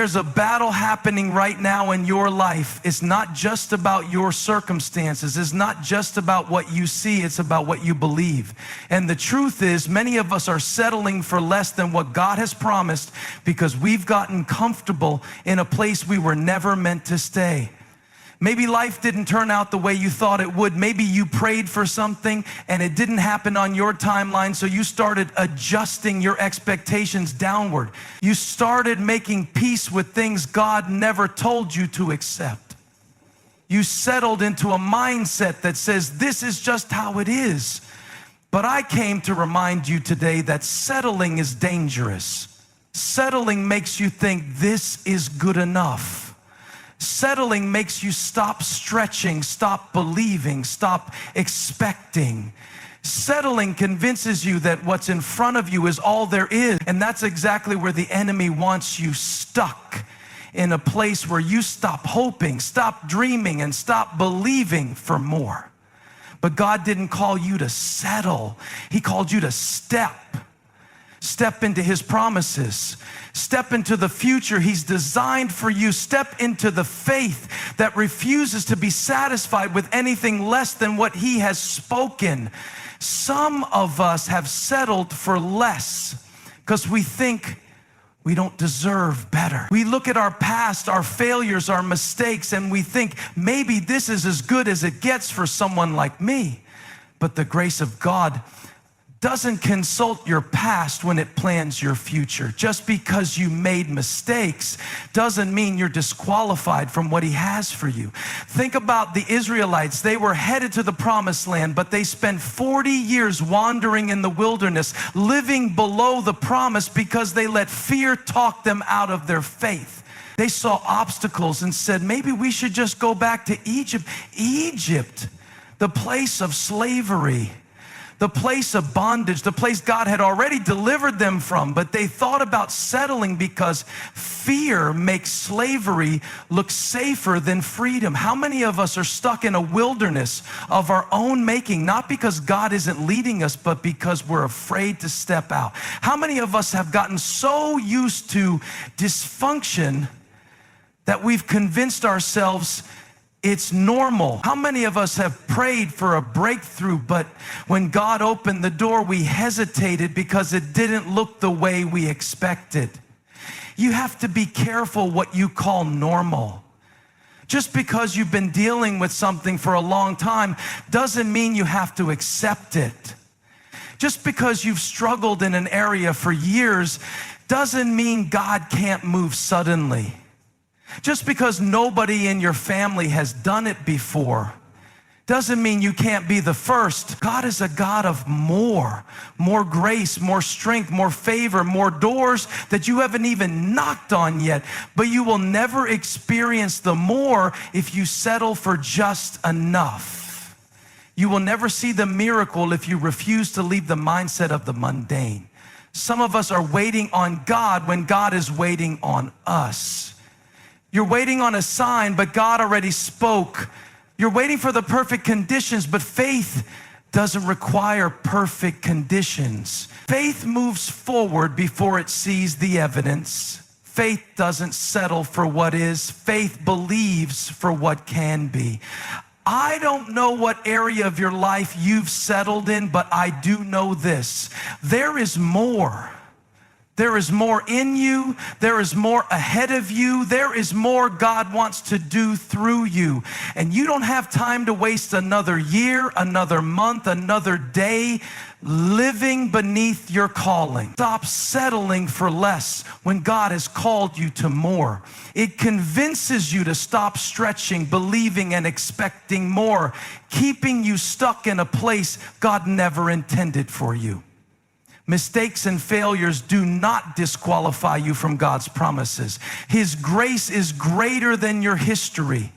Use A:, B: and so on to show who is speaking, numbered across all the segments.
A: There's a battle happening right now in your life. It's not just about your circumstances. It's not just about what you see. It's about what you believe. And the truth is, many of us are settling for less than what God has promised because we've gotten comfortable in a place we were never meant to stay. Maybe life didn't turn out the way you thought it would. Maybe you prayed for something and it didn't happen on your timeline, so you started adjusting your expectations downward. You started making peace with things God never told you to accept. You settled into a mindset that says, this is just how it is. But I came to remind you today that settling is dangerous. Settling makes you think this is good enough. Settling makes you stop stretching, stop believing, stop expecting. Settling convinces you that what's in front of you is all there is. And that's exactly where the enemy wants you stuck, in a place where you stop hoping, stop dreaming, and stop believing for more. But God didn't call you to settle. He called you to step into His promises. Step into the future He's designed for you. Step into the faith that refuses to be satisfied with anything less than what He has spoken. Some of us have settled for less because we think we don't deserve better. We look at our past, our failures, our mistakes, and we think maybe this is as good as it gets for someone like me. But the grace of God doesn't consult your past when it plans your future. Just because you made mistakes doesn't mean you're disqualified from what He has for you. Think about the Israelites. They were headed to the promised land, but they spent 40 years wandering in the wilderness, living below the promise because they let fear talk them out of their faith. They saw obstacles and said, maybe we should just go back to Egypt. Egypt, the place of slavery, the place of bondage, the place God had already delivered them from. But they thought about settling because fear makes slavery look safer than freedom. How many of us are stuck in a wilderness of our own making, not because God isn't leading us, but because we're afraid to step out? How many of us have gotten so used to dysfunction that we've convinced ourselves it's normal? How many of us have prayed for a breakthrough, but when God opened the door, we hesitated because it didn't look the way we expected? You have to be careful what you call normal. Just because you've been dealing with something for a long time doesn't mean you have to accept it. Just because you've struggled in an area for years doesn't mean God can't move suddenly. Just because nobody in your family has done it before doesn't mean you can't be the first. God is a God of more grace, more strength, more favor, more doors that you haven't even knocked on yet. But you will never experience the more if you settle for just enough. You will never see the miracle if you refuse to leave the mindset of the mundane. Some of us are waiting on God when God is waiting on us. You're waiting on a sign, but God already spoke. You're waiting for the perfect conditions, but faith doesn't require perfect conditions. Faith moves forward before it sees the evidence. Faith doesn't settle for what is. Faith believes for what can be. I don't know what area of your life you've settled in, but I do know this. There is more. There is more in you. There is more ahead of you. There is more God wants to do through you. And you don't have time to waste another year, another month, another day living beneath your calling. Stop settling for less when God has called you to more. It convinces you to stop stretching, believing, and expecting more, keeping you stuck in a place God never intended for you. Mistakes and failures do not disqualify you from God's promises. His grace is greater than your history.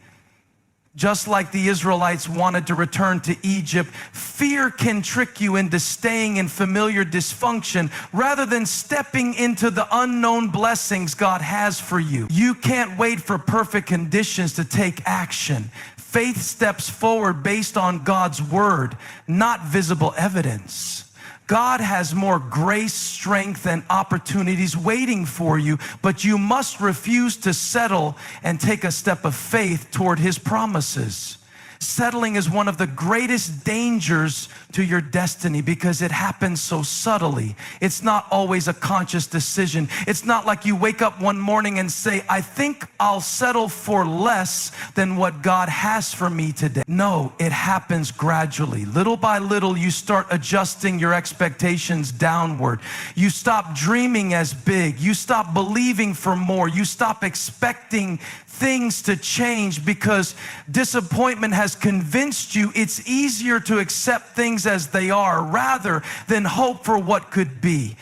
A: Just like the Israelites wanted to return to Egypt, fear can trick you into staying in familiar dysfunction rather than stepping into the unknown blessings God has for you. You can't wait for perfect conditions to take action. Faith steps forward based on God's word, not visible evidence. God has more grace, strength, and opportunities waiting for you, but you must refuse to settle and take a step of faith toward His promises. Settling is one of the greatest dangers to your destiny because it happens so subtly. It's not always a conscious decision. It's not like you wake up one morning and say, I think I'll settle for less than what God has for me today. No, it happens gradually. Little by little, you start adjusting your expectations downward. You stop dreaming as big. You stop believing for more. You stop expecting things to change because disappointment has convinced you it's easier to accept things as they are rather than hope for what could be.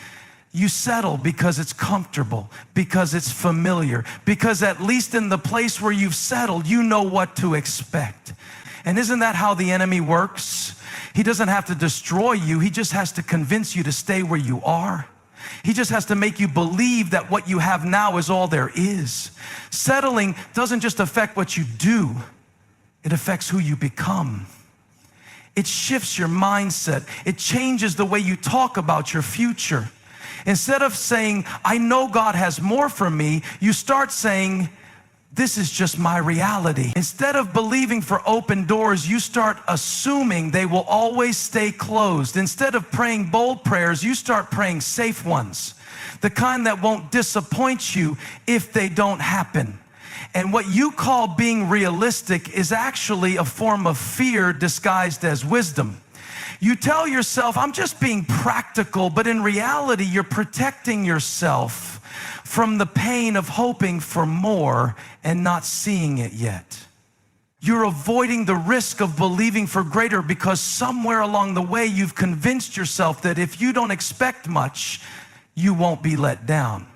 A: You settle because it's comfortable, because it's familiar, because at least in the place where you've settled, you know what to expect. And isn't that how the enemy works? He doesn't have to destroy you. He just has to convince you to stay where you are. He just has to make you believe that what you have now is all there is. Settling doesn't just affect what you do, it affects who you become. It shifts your mindset. It changes the way you talk about your future. Instead of saying, I know God has more for me, you start saying, this is just my reality. Instead of believing for open doors, you start assuming they will always stay closed. Instead of praying bold prayers, you start praying safe ones, the kind that won't disappoint you if they don't happen. And what you call being realistic is actually a form of fear disguised as wisdom. You tell yourself, I'm just being practical, but in reality, you're protecting yourself from the pain of hoping for more and not seeing it yet. You're avoiding the risk of believing for greater because somewhere along the way you've convinced yourself that if you don't expect much, you won't be let down.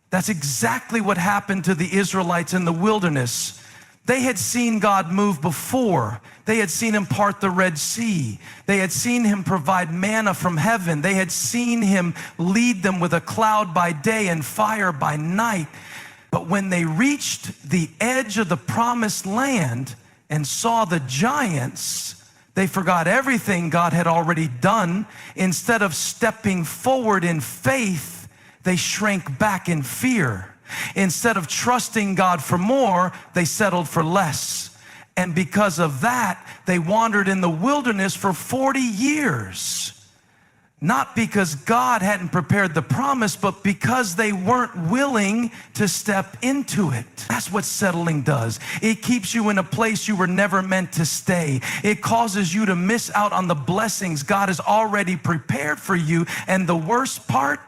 A: That's exactly what happened to the Israelites in the wilderness. They had seen God move before. They had seen Him part the Red Sea. They had seen Him provide manna from heaven. They had seen Him lead them with a cloud by day and fire by night. But when they reached the edge of the promised land and saw the giants, they forgot everything God had already done. Instead of stepping forward in faith, they shrank back in fear. Instead of trusting God for more, they settled for less. And because of that, they wandered in the wilderness for 40 years. Not because God hadn't prepared the promise, but because they weren't willing to step into it. That's what settling does. It keeps you in a place you were never meant to stay. It causes you to miss out on the blessings God has already prepared for you. And the worst part,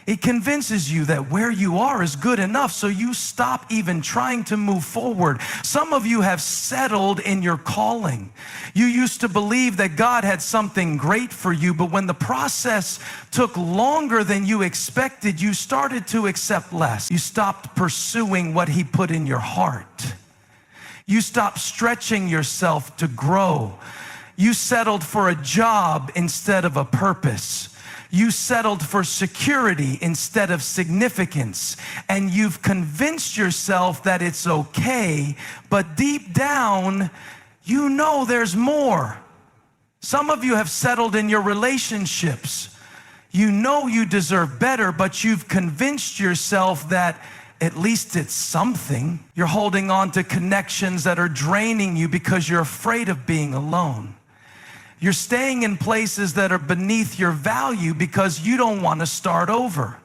A: it convinces you that where you are is good enough, so you stop even trying to move forward. Some of you have settled in your calling. You used to believe that God had something great for you, but when the process took longer than you expected, you started to accept less. You stopped pursuing what He put in your heart. You stopped stretching yourself to grow. You settled for a job instead of a purpose. You settled for security instead of significance, and you've convinced yourself that it's okay, but deep down, you know there's more. Some of you have settled in your relationships. You know you deserve better, but you've convinced yourself that at least it's something. You're holding on to connections that are draining you because you're afraid of being alone. You're staying in places that are beneath your value because you don't want to start over.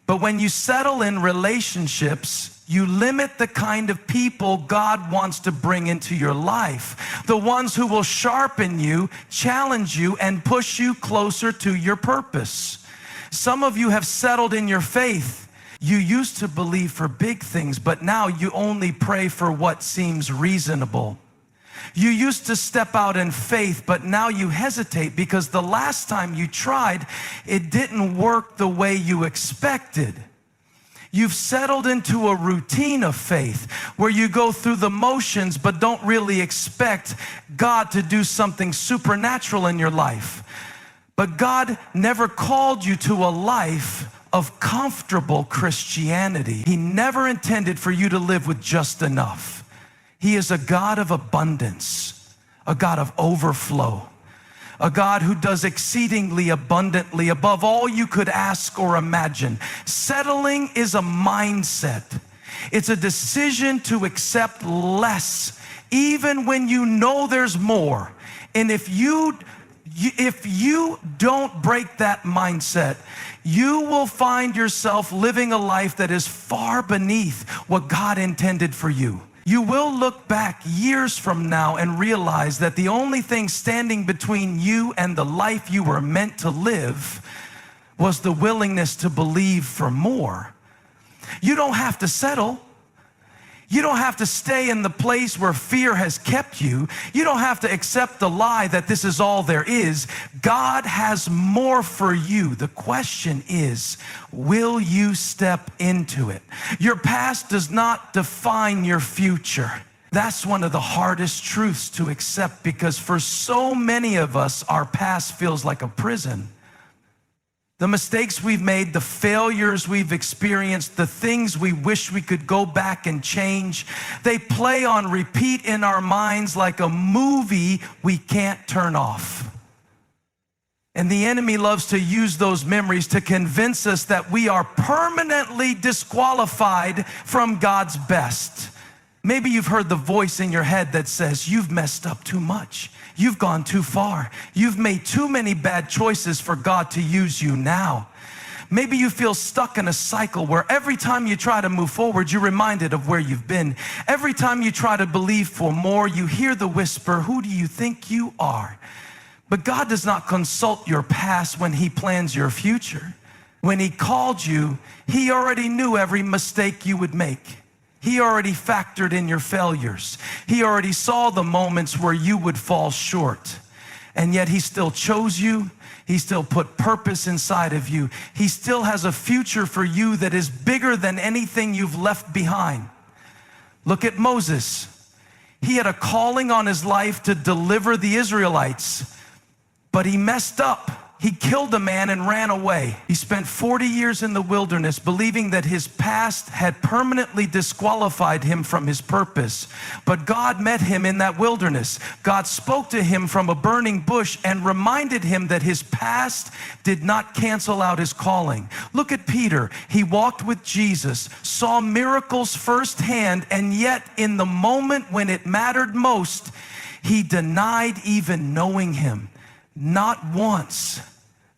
A: But when you settle in relationships, you limit the kind of people God wants to bring into your life. The ones who will sharpen you, challenge you, and push you closer to your purpose. Some of you have settled in your faith. You used to believe for big things, but now you only pray for what seems reasonable. You used to step out in faith, but now you hesitate because the last time you tried, it didn't work the way you expected. You've settled into a routine of faith where you go through the motions but don't really expect God to do something supernatural in your life. But God never called you to a life of comfortable Christianity. He never intended for you to live with just enough. He is a God of abundance, a God of overflow, a God who does exceedingly abundantly above all you could ask or imagine. Settling is a mindset. It's a decision to accept less, even when you know there's more. And if you don't break that mindset, you will find yourself living a life that is far beneath what God intended for you. You will look back years from now and realize that the only thing standing between you and the life you were meant to live was the willingness to believe for more. You don't have to settle. You don't have to stay in the place where fear has kept you. You don't have to accept the lie that this is all there is. God has more for you. The question is, will you step into it? Your past does not define your future. That's one of the hardest truths to accept, because for so many of us, our past feels like a prison. The mistakes we've made, the failures we've experienced, the things we wish we could go back and change, they play on repeat in our minds like a movie we can't turn off. And the enemy loves to use those memories to convince us that we are permanently disqualified from God's best. Maybe you've heard the voice in your head that says, you've messed up too much. You've gone too far. You've made too many bad choices for God to use you now. Maybe you feel stuck in a cycle where every time you try to move forward, you're reminded of where you've been. Every time you try to believe for more, you hear the whisper, who do you think you are? But God does not consult your past when He plans your future. When He called you, He already knew every mistake you would make. He already factored in your failures. He already saw the moments where you would fall short. And yet He still chose you. He still put purpose inside of you. He still has a future for you that is bigger than anything you've left behind. Look at Moses. He had a calling on his life to deliver the Israelites, but he messed up. He killed a man and ran away. He spent 40 years in the wilderness believing that his past had permanently disqualified him from his purpose. But God met him in that wilderness. God spoke to him from a burning bush and reminded him that his past did not cancel out his calling. Look at Peter. He walked with Jesus, saw miracles firsthand, and yet in the moment when it mattered most, he denied even knowing him. Not once,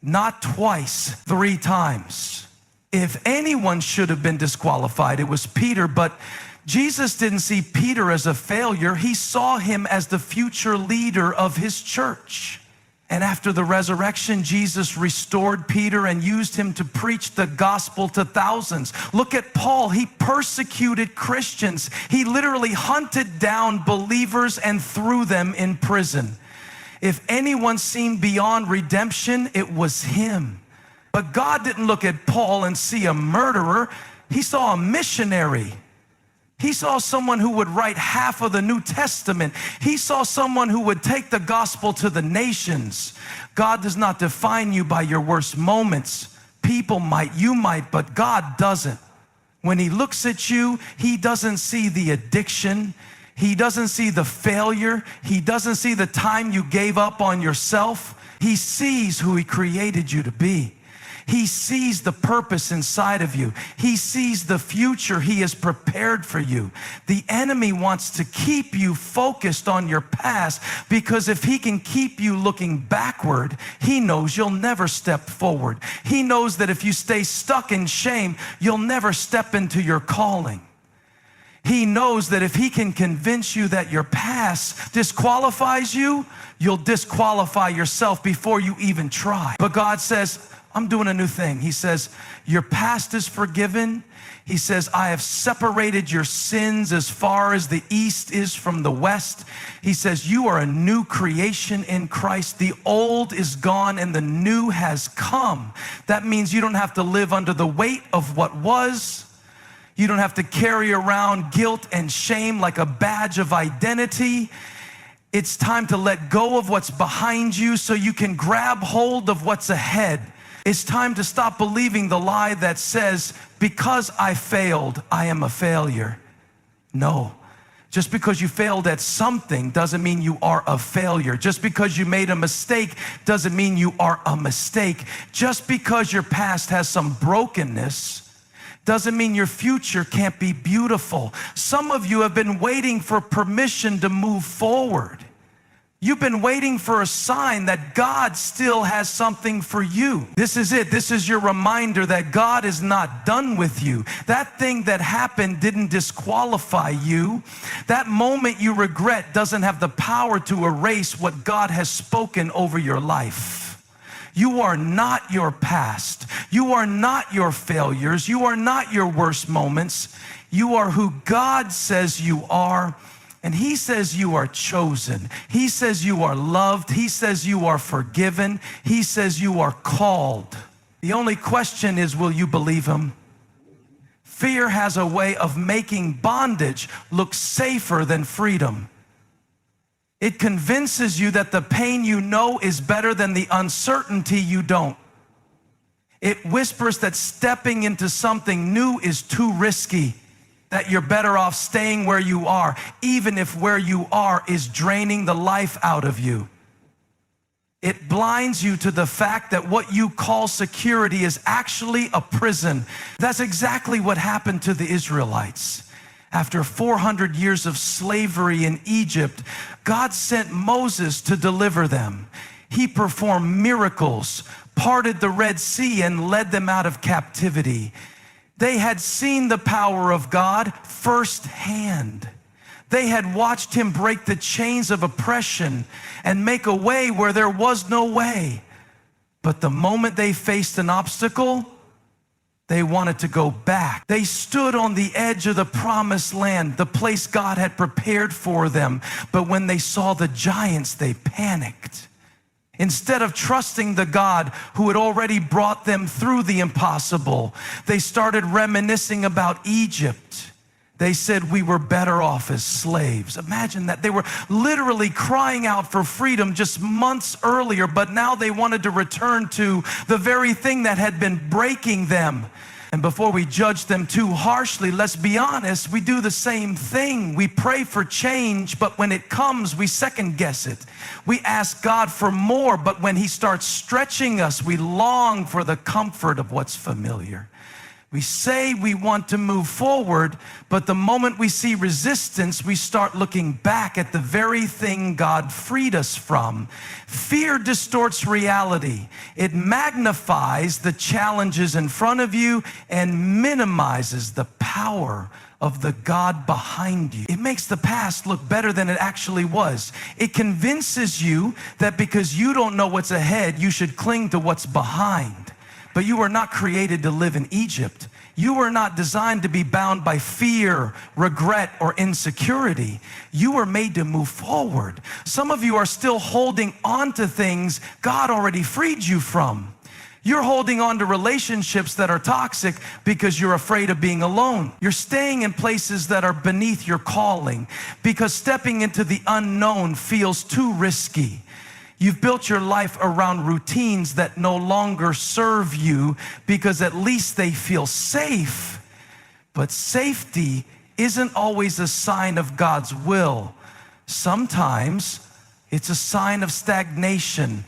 A: not twice, 3 times. If anyone should have been disqualified, it was Peter, but Jesus didn't see Peter as a failure. He saw him as the future leader of his church. And after the resurrection, Jesus restored Peter and used him to preach the gospel to thousands. Look at Paul. He persecuted Christians. He literally hunted down believers and threw them in prison. If anyone seemed beyond redemption, it was him. But God didn't look at Paul and see a murderer. He saw a missionary. He saw someone who would write half of the New Testament. He saw someone who would take the gospel to the nations. God does not define you by your worst moments. People might, you might, but God doesn't. When He looks at you, He doesn't see the addiction. He doesn't see the failure. He doesn't see the time you gave up on yourself. He sees who He created you to be. He sees the purpose inside of you. He sees the future He has prepared for you. The enemy wants to keep you focused on your past, because if he can keep you looking backward, he knows you'll never step forward. He knows that if you stay stuck in shame, you'll never step into your calling. He knows that if he can convince you that your past disqualifies you, you'll disqualify yourself before you even try. But God says, I'm doing a new thing. He says, your past is forgiven. He says, I have separated your sins as far as the east is from the west. He says, you are a new creation in Christ. The old is gone and the new has come. That means you don't have to live under the weight of what was. You don't have to carry around guilt and shame like a badge of identity. It's time to let go of what's behind you so you can grab hold of what's ahead. It's time to stop believing the lie that says, because I failed, I am a failure. No, Just because you failed at something doesn't mean you are a failure. Just because you made a mistake doesn't mean you are a mistake. Just because your past has some brokenness doesn't mean your future can't be beautiful. Some of you have been waiting for permission to move forward. You've been waiting for a sign that God still has something for you. This is it. This is your reminder that God is not done with you. That thing that happened didn't disqualify you. That moment you regret doesn't have the power to erase what God has spoken over your life. You are not your past. You are not your failures. You are not your worst moments. You are who God says you are. And he says you are chosen. He says you are loved. He says you are forgiven. He says you are called. The only question is, will you believe him? Fear has a way of making bondage look safer than freedom. It convinces you that the pain you know is better than the uncertainty you don't. It whispers that stepping into something new is too risky, that you're better off staying where you are, even if where you are is draining the life out of you. It blinds you to the fact that what you call security is actually a prison. That's exactly what happened to the Israelites. After 400 years of slavery in Egypt, God sent Moses to deliver them. He performed miracles, parted the Red Sea, and led them out of captivity. They had seen the power of God firsthand. They had watched him break the chains of oppression and make a way where there was no way. But the moment they faced an obstacle, they wanted to go back. They stood on the edge of the promised land, the place God had prepared for them. But when they saw the giants, they panicked. Instead of trusting the God who had already brought them through the impossible, they started reminiscing about Egypt. They said, we were better off as slaves. Imagine that. They were literally crying out for freedom just months earlier, but now they wanted to return to the very thing that had been breaking them. And before we judge them too harshly, let's be honest, we do the same thing. We pray for change, but when it comes, we second guess it. We ask God for more, but when he starts stretching us, we long for the comfort of what's familiar. We say we want to move forward, but the moment we see resistance, we start looking back at the very thing God freed us from. Fear distorts reality. It magnifies the challenges in front of you and minimizes the power of the God behind you. It makes the past look better than it actually was. It convinces you that because you don't know what's ahead, you should cling to what's behind. But you were not created to live in Egypt. You were not designed to be bound by fear, regret, or insecurity. You were made to move forward. Some of you are still holding on to things God already freed you from. You're holding on to relationships that are toxic because you're afraid of being alone. You're staying in places that are beneath your calling because stepping into the unknown feels too risky. You've built your life around routines that no longer serve you because at least they feel safe. But safety isn't always a sign of God's will. Sometimes it's a sign of stagnation.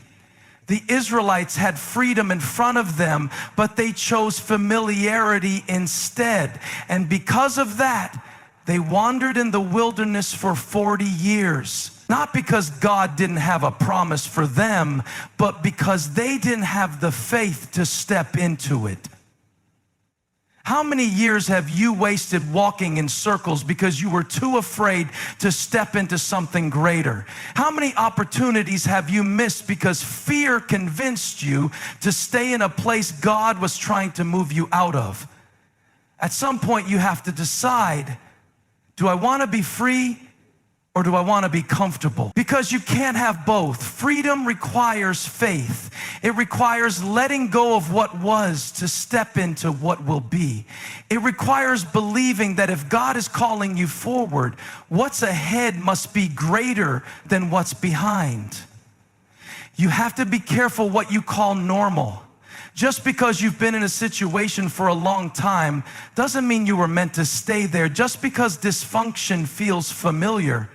A: The Israelites had freedom in front of them, but they chose familiarity instead. And because of that, they wandered in the wilderness for 40 years. Not because God didn't have a promise for them, but because they didn't have the faith to step into it. How many years have you wasted walking in circles because you were too afraid to step into something greater? How many opportunities have you missed because fear convinced you to stay in a place God was trying to move you out of? At some point you have to decide, do I want to be free? Or do I want to be comfortable? Because you can't have both. Freedom requires faith. It requires letting go of what was to step into what will be. It requires believing that if God is calling you forward, what's ahead must be greater than what's behind. You have to be careful what you call normal. Just because you've been in a situation for a long time doesn't mean you were meant to stay there. Just because dysfunction feels familiar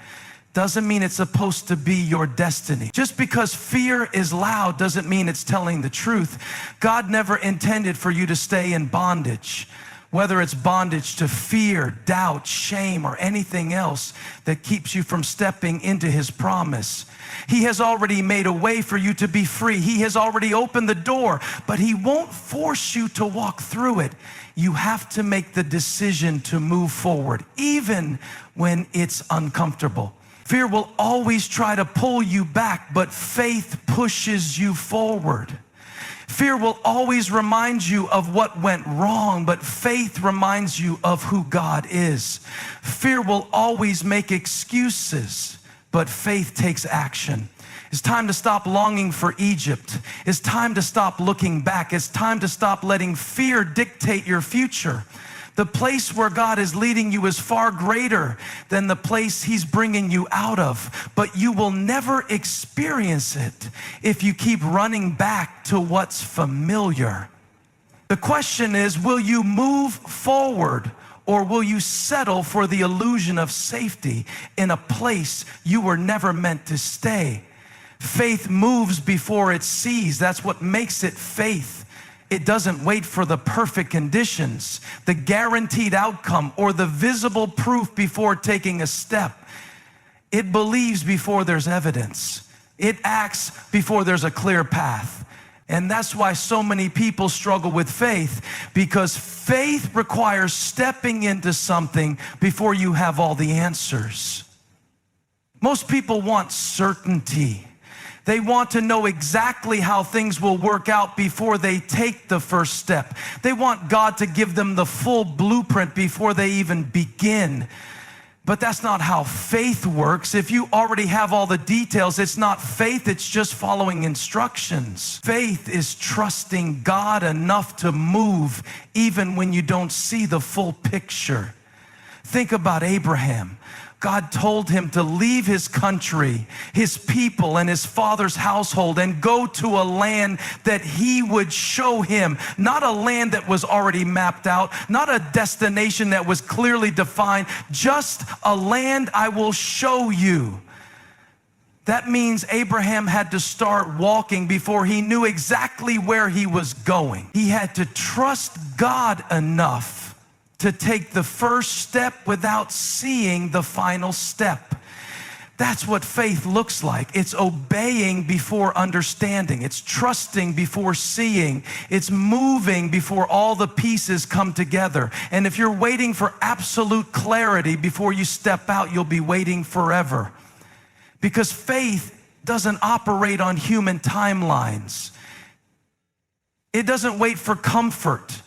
A: doesn't mean it's supposed to be your destiny. Just because fear is loud doesn't mean it's telling the truth. God never intended for you to stay in bondage, whether it's bondage to fear, doubt, shame, or anything else that keeps you from stepping into His promise. He has already made a way for you to be free. He has already opened the door, but He won't force you to walk through it. You have to make the decision to move forward, even when it's uncomfortable. Fear will always try to pull you back, but faith pushes you forward. Fear will always remind you of what went wrong, but faith reminds you of who God is. Fear will always make excuses, but faith takes action. It's time to stop longing for Egypt. It's time to stop looking back. It's time to stop letting fear dictate your future. The place where God is leading you is far greater than the place He's bringing you out of, but you will never experience it if you keep running back to what's familiar. The question is, will you move forward, or will you settle for the illusion of safety in a place you were never meant to stay? Faith moves before it sees. That's what makes it faith. It doesn't wait for the perfect conditions, the guaranteed outcome, or the visible proof before taking a step. It believes before there's evidence. It acts before there's a clear path. And that's why so many people struggle with faith, because faith requires stepping into something before you have all the answers. Most people want certainty. They want to know exactly how things will work out before they take the first step. They want God to give them the full blueprint before they even begin. But that's not how faith works. If you already have all the details, it's not faith, it's just following instructions. Faith is trusting God enough to move even when you don't see the full picture. Think about Abraham. God told him to leave his country, his people, and his father's household and go to a land that He would show him. Not a land that was already mapped out, not a destination that was clearly defined, just a land I will show you. That means Abraham had to start walking before he knew exactly where he was going. He had to trust God enough to take the first step without seeing the final step. That's what faith looks like. It's obeying before understanding. It's trusting before seeing. It's moving before all the pieces come together. And if you're waiting for absolute clarity before you step out, you'll be waiting forever. Because faith doesn't operate on human timelines. It doesn't wait for comfort.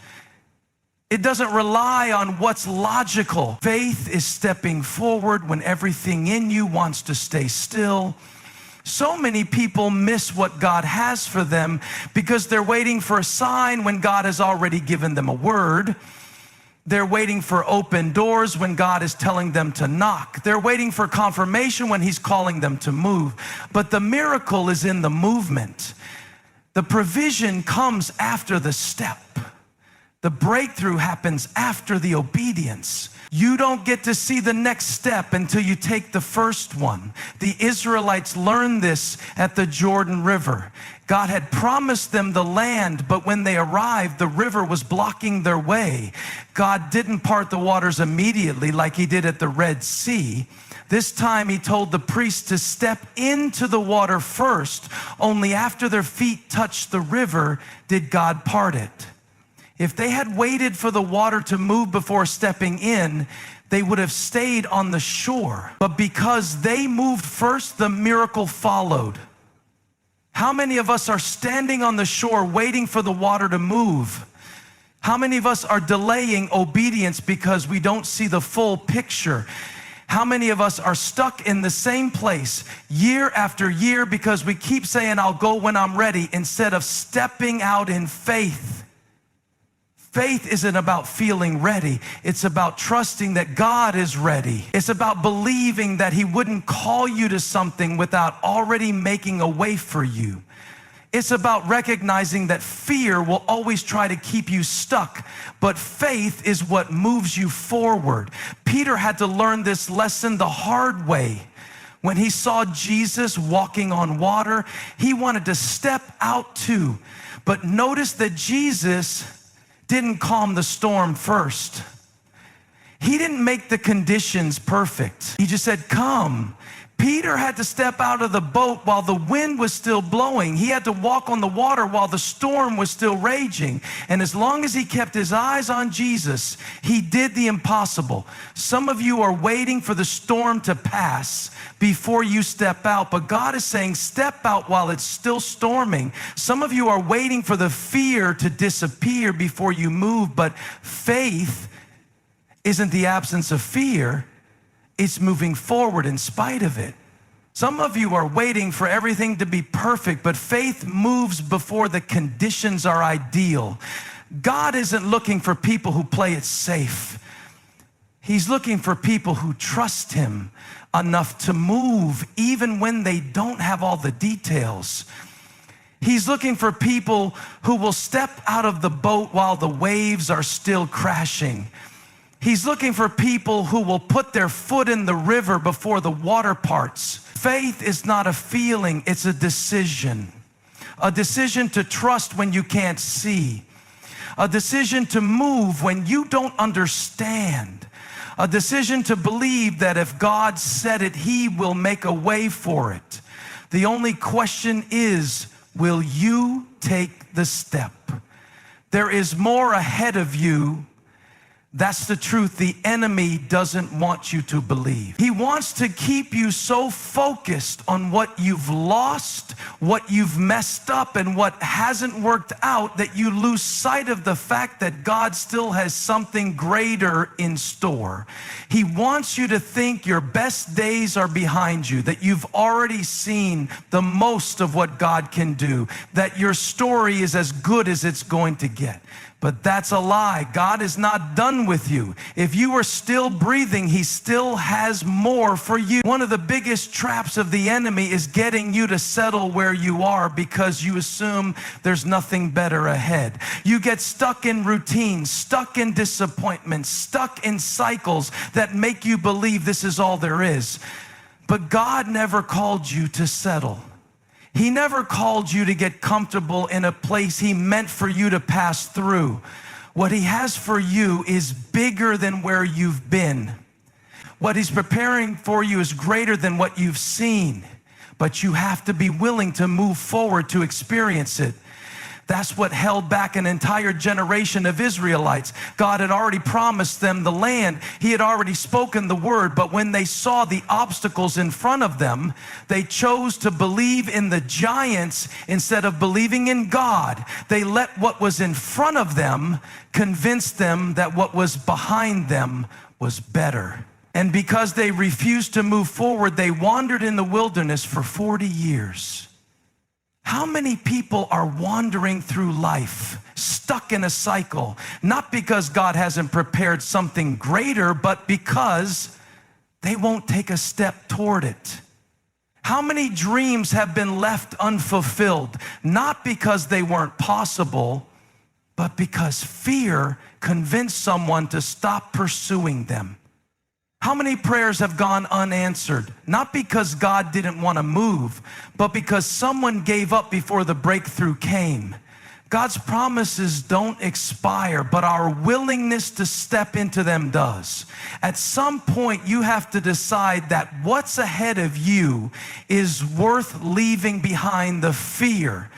A: It doesn't rely on what's logical. Faith is stepping forward when everything in you wants to stay still. So many people miss what God has for them because they're waiting for a sign when God has already given them a word. They're waiting for open doors when God is telling them to knock. They're waiting for confirmation when He's calling them to move. But the miracle is in the movement. The provision comes after the step. The breakthrough happens after the obedience. You don't get to see the next step until you take the first one. The Israelites learned this at the Jordan River. God had promised them the land, but when they arrived, the river was blocking their way. God didn't part the waters immediately like He did at the Red Sea. This time He told the priests to step into the water first. Only after their feet touched the river did God part it. If they had waited for the water to move before stepping in, they would have stayed on the shore. But because they moved first, the miracle followed. How many of us are standing on the shore waiting for the water to move? How many of us are delaying obedience because we don't see the full picture? How many of us are stuck in the same place year after year because we keep saying, I'll go when I'm ready, instead of stepping out in faith? Faith isn't about feeling ready. It's about trusting that God is ready. It's about believing that He wouldn't call you to something without already making a way for you. It's about recognizing that fear will always try to keep you stuck, but faith is what moves you forward. Peter had to learn this lesson the hard way. When he saw Jesus walking on water, he wanted to step out too. But notice that Jesus didn't calm the storm first. He didn't make the conditions perfect. He just said, come. Peter had to step out of the boat while the wind was still blowing. He had to walk on the water while the storm was still raging. And as long as he kept his eyes on Jesus, he did the impossible. Some of you are waiting for the storm to pass before you step out, but God is saying, step out while it's still storming. Some of you are waiting for the fear to disappear before you move, but faith isn't the absence of fear. It's moving forward in spite of it. Some of you are waiting for everything to be perfect, but faith moves before the conditions are ideal. God isn't looking for people who play it safe. He's looking for people who trust him enough to move even when they don't have all the details. He's looking for people who will step out of the boat while the waves are still crashing. He's looking for people who will put their foot in the river before the water parts. Faith is not a feeling, it's a decision. A decision to trust when you can't see. A decision to move when you don't understand. A decision to believe that if God said it, he will make a way for it. The only question is, will you take the step? There is more ahead of you. That's the truth the enemy doesn't want you to believe. He wants to keep you so focused on what you've lost, what you've messed up, and what hasn't worked out that you lose sight of the fact that God still has something greater in store. He wants you to think your best days are behind you, that you've already seen the most of what God can do, that your story is as good as it's going to get. But that's a lie. God is not done with you. If you are still breathing, he still has more for you. One of the biggest traps of the enemy is getting you to settle where you are because you assume there's nothing better ahead. You get stuck in routines, stuck in disappointments, stuck in cycles that make you believe this is all there is. But God never called you to settle. He never called you to get comfortable in a place he meant for you to pass through. What he has for you is bigger than where you've been. What he's preparing for you is greater than what you've seen. But you have to be willing to move forward to experience it. That's what held back an entire generation of Israelites. God had already promised them the land. He had already spoken the word, but when they saw the obstacles in front of them, they chose to believe in the giants instead of believing in God. They let what was in front of them convince them that what was behind them was better. And because they refused to move forward, they wandered in the wilderness for 40 years. How many people are wandering through life, stuck in a cycle, not because God hasn't prepared something greater, but because they won't take a step toward it? How many dreams have been left unfulfilled, not because they weren't possible, but because fear convinced someone to stop pursuing them? How many prayers have gone unanswered? Not because God didn't want to move, but because someone gave up before the breakthrough came. God's promises don't expire, but our willingness to step into them does. At some point, you have to decide that what's ahead of you is worth leaving behind the fear,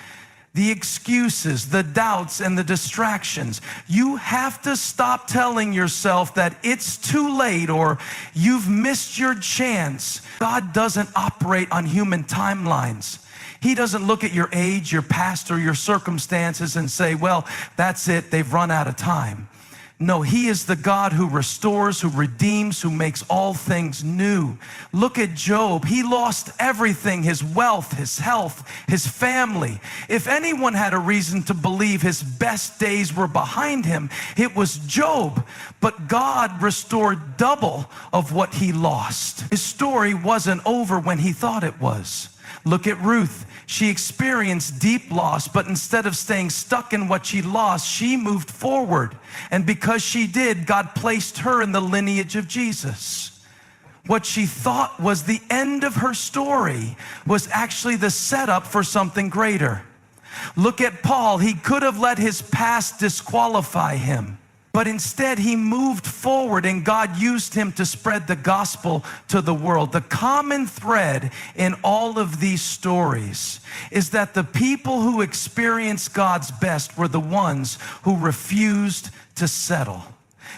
A: the excuses, the doubts, and the distractions. You have to stop telling yourself that it's too late or you've missed your chance. God doesn't operate on human timelines. He doesn't look at your age, your past, or your circumstances and say, well, that's it, they've run out of time. No, he is the God who restores, who redeems, who makes all things new. Look at Job. He lost everything, his wealth, his health, his family. If anyone had a reason to believe his best days were behind him, it was Job. But God restored double of what he lost. His story wasn't over when he thought it was. Look at Ruth. She experienced deep loss, but instead of staying stuck in what she lost, she moved forward. And because she did, God placed her in the lineage of Jesus. What she thought was the end of her story was actually the setup for something greater. Look at Paul. He could have let his past disqualify him, but instead he moved forward and God used him to spread the gospel to the world. The common thread in all of these stories is that the people who experienced God's best were the ones who refused to settle.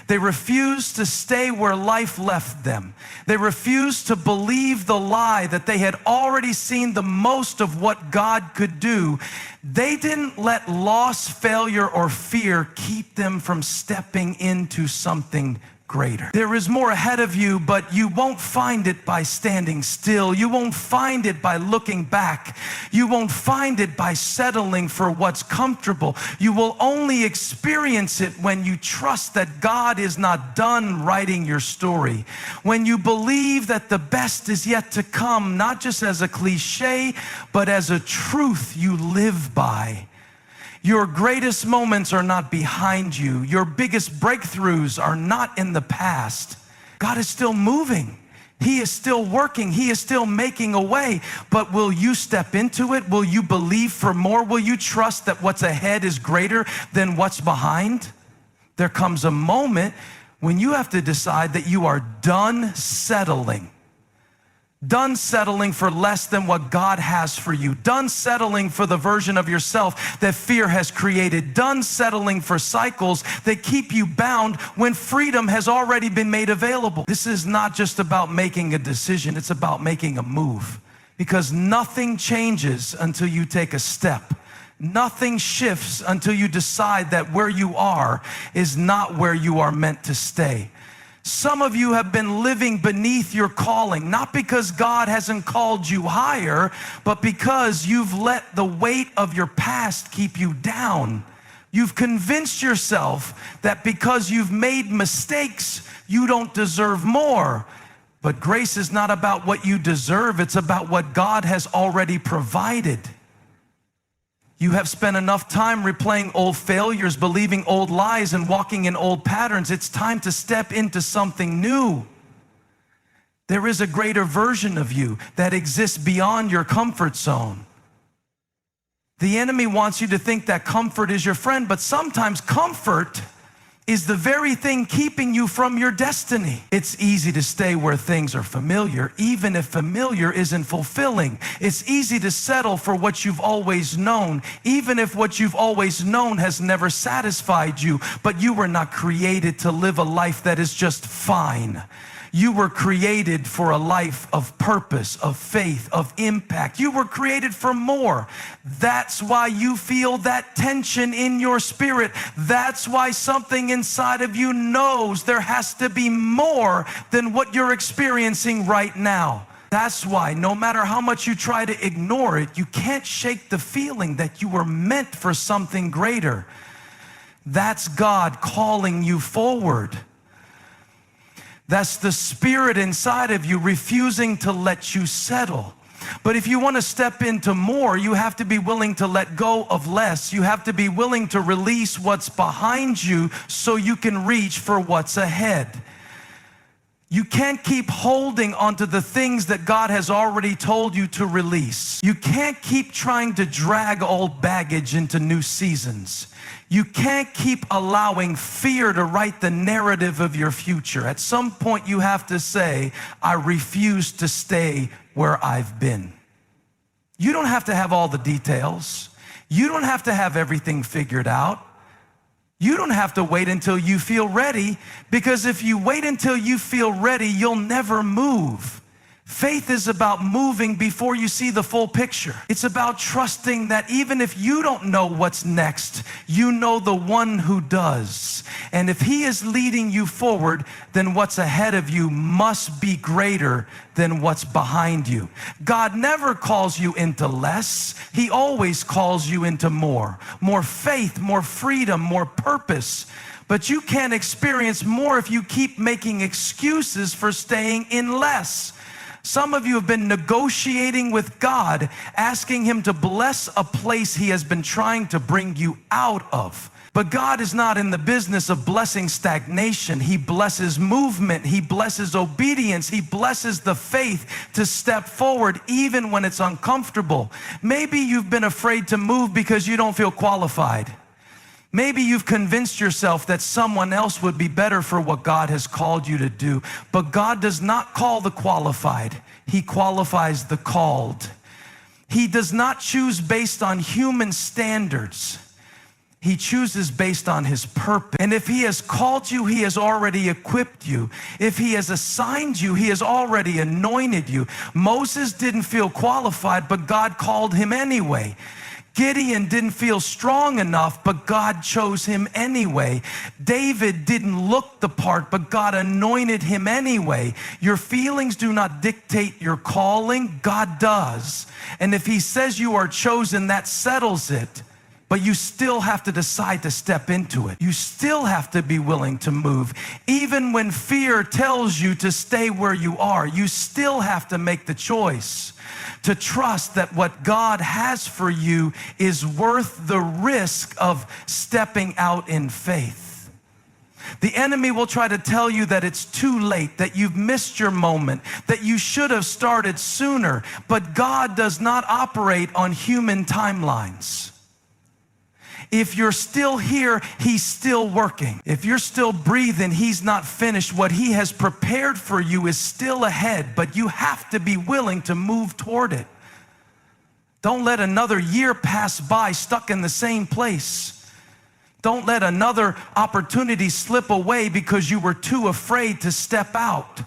A: They refused to stay where life left them. They refused to believe the lie that they had already seen the most of what God could do. They didn't let loss, failure, or fear keep them from stepping into something greater. There is more ahead of you, but you won't find it by standing still. You won't find it by looking back. You won't find it by settling for what's comfortable. You will only experience it when you trust that God is not done writing your story. When you believe that the best is yet to come, not just as a cliche, but as a truth you live by. Your greatest moments are not behind you. Your biggest breakthroughs are not in the past. God is still moving. He is still working. He is still making a way. But will you step into it? Will you believe for more? Will you trust that what's ahead is greater than what's behind? There comes a moment when you have to decide that you are done settling. Done settling for less than what God has for you. Done settling for the version of yourself that fear has created. Done settling for cycles that keep you bound when freedom has already been made available. This is not just about making a decision, it's about making a move. Because nothing changes until you take a step. Nothing shifts until you decide that where you are is not where you are meant to stay. Some of you have been living beneath your calling, not because God hasn't called you higher, but because you've let the weight of your past keep you down. You've convinced yourself that because you've made mistakes, you don't deserve more. But grace is not about what you deserve, it's about what God has already provided. You have spent enough time replaying old failures, believing old lies, and walking in old patterns. It's time to step into something new. There is a greater version of you that exists beyond your comfort zone. The enemy wants you to think that comfort is your friend, but sometimes comfort is the very thing keeping you from your destiny. It's easy to stay where things are familiar, even if familiar isn't fulfilling. It's easy to settle for what you've always known, even if what you've always known has never satisfied you. But you were not created to live a life that is just fine. You were created for a life of purpose, of faith, of impact. You were created for more. That's why you feel that tension in your spirit. That's why something inside of you knows there has to be more than what you're experiencing right now. That's why no matter how much you try to ignore it, you can't shake the feeling that you were meant for something greater. That's God calling you forward. That's the spirit inside of you refusing to let you settle. But if you want to step into more, you have to be willing to let go of less. You have to be willing to release what's behind you so you can reach for what's ahead. You can't keep holding onto the things that God has already told you to release. You can't keep trying to drag old baggage into new seasons. You can't keep allowing fear to write the narrative of your future. At some point you have to say, I refuse to stay where I've been. You don't have to have all the details. You don't have to have everything figured out. You don't have to wait until you feel ready, because if you wait until you feel ready, you'll never move. Faith is about moving before you see the full picture. It's about trusting that even if you don't know what's next, you know the one who does. And if he is leading you forward, then what's ahead of you must be greater than what's behind you. God never calls you into less. He always calls you into more. More faith, more freedom, more purpose. But you can't experience more if you keep making excuses for staying in less. Some of you have been negotiating with God, asking Him to bless a place He has been trying to bring you out of. But God is not in the business of blessing stagnation. He blesses movement. He blesses obedience. He blesses the faith to step forward even when it's uncomfortable. Maybe you've been afraid to move because you don't feel qualified. Maybe you've convinced yourself that someone else would be better for what God has called you to do. But God does not call the qualified. He qualifies the called. He does not choose based on human standards. He chooses based on His purpose. And if He has called you, He has already equipped you. If He has assigned you, He has already anointed you. Moses didn't feel qualified, but God called him anyway. Gideon didn't feel strong enough, but God chose him anyway. David didn't look the part, but God anointed him anyway. Your feelings do not dictate your calling. God does. And if He says you are chosen, that settles it. But you still have to decide to step into it. You still have to be willing to move. Even when fear tells you to stay where you are, you still have to make the choice to trust that what God has for you is worth the risk of stepping out in faith. The enemy will try to tell you that it's too late, that you've missed your moment, that you should have started sooner. But God does not operate on human timelines. If you're still here, He's still working. If you're still breathing, He's not finished. What He has prepared for you is still ahead, but you have to be willing to move toward it. Don't let another year pass by stuck in the same place. Don't let another opportunity slip away because you were too afraid to step out.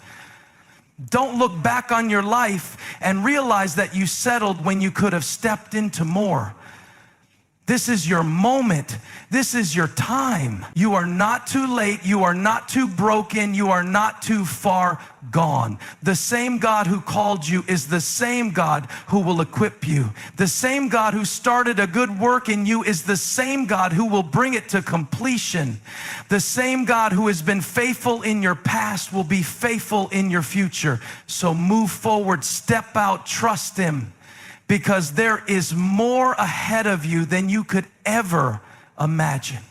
A: Don't look back on your life and realize that you settled when you could have stepped into more. This is your moment. This is your time. You are not too late. You are not too broken. You are not too far gone. The same God who called you is the same God who will equip you. The same God who started a good work in you is the same God who will bring it to completion. The same God who has been faithful in your past will be faithful in your future. So move forward, step out, trust Him. Because there is more ahead of you than you could ever imagine.